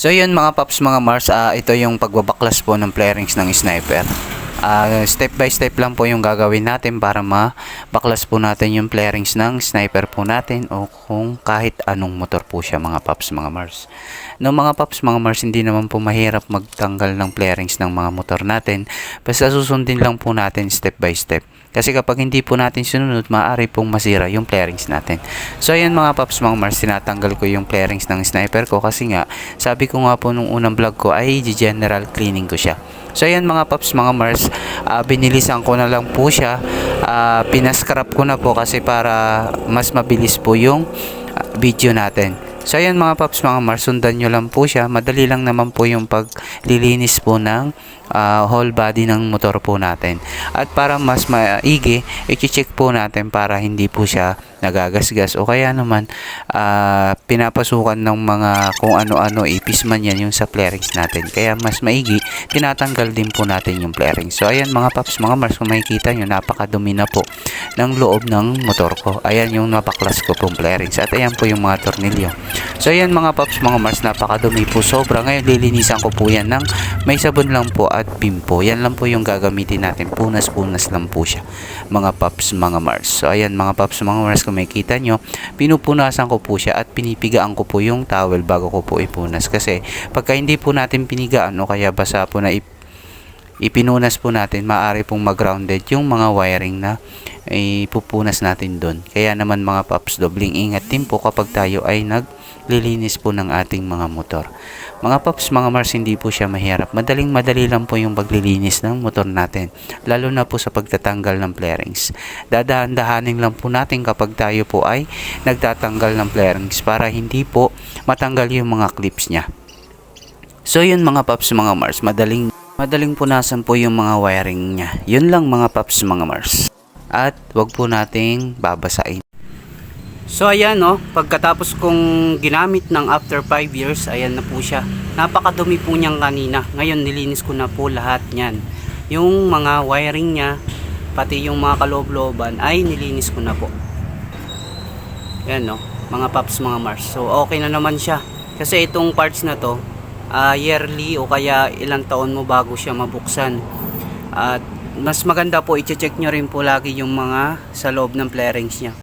So yun mga paps mga Mars, ito yung pagbabaklas po ng flarings ng sniper. Step by step lang po yung gagawin natin para mabaklas po natin yung flarings ng sniper po natin o kung kahit anong motor po siya mga paps mga Mars. No mga paps mga Mars, hindi naman po mahirap magtanggal ng flarings ng mga motor natin. Basta susundin lang po natin step by step. Kasi kapag hindi po natin sinunod, maaari pong masira yung flarings natin. So ayan mga paps mga Mars, tinatanggal ko yung flarings ng sniper ko kasi nga, sabi ko nga po nung unang vlog ko ay general cleaning ko siya. So ayan mga paps mga Mars, binilisan ko na lang po siya, pinascrap ko na po kasi para mas mabilis po yung video natin. So ayan mga paps mga Mars, sundan nyo lang po siya. Madali lang naman po yung paglilinis po ng whole body ng motor po natin. At para mas maigi, i-check po natin para hindi po siya nagagasgas o kaya naman pinapasukan ng mga kung ano-ano, ipis man yan yung sa flarings natin. Kaya mas maigi, tinatanggal din po natin yung flarings. So ayan mga paps mga Mars, kung makikita nyo, napakadumi na po ng loob ng motor ko. Ayan yung napaklas ko pong flarings. At ayan po yung mga tornilyo. So ayan mga paps mga Mars, napakadumi po sobra. Ngayon lilinisan ko po yan ng may sabon lang po at bimpo. Yan lang po yung gagamitin natin. Punas-punas lang po siya mga paps mga Mars. So ayan mga paps mga Mars, kung makikita nyo, pinupunasan ko po siya at pinipigaan ko po yung towel bago ko po ipunas. Kasi pagka hindi po natin pinigaan o kaya basa po na ipinunas po natin, maaari pong mag-grounded yung mga wiring na ipupunas natin doon. Kaya naman mga paps, dobling ingat din po kapag tayo ay naglilinis po ng ating mga motor. Mga paps mga Mars, hindi po siya mahirap. Madaling-madali lang po yung paglilinis ng motor natin, lalo na po sa pagtatanggal ng flarings. Dadahan-dahanin lang po natin kapag tayo po ay nagtatanggal ng flarings para hindi po matanggal yung mga clips niya. So yun mga paps mga Mars, madaling punasan po yung mga wiring niya. Yun lang mga paps mga Mars. At wag po nating babasain. So ayan pagkatapos kong ginamit ng after 5 years, ayan na po siya. Napakadumi po niyang kanina. Ngayon nilinis ko na po lahat niyan. Yung mga wiring niya, pati yung mga kaloob-looban ay nilinis ko na po. Ayan mga paps mga Mars. So okay na naman siya. Kasi itong parts na to, yearly o kaya ilang taon mo bago siya mabuksan. At mas maganda po i-check nyo rin po lagi yung mga sa loob ng flarings niya.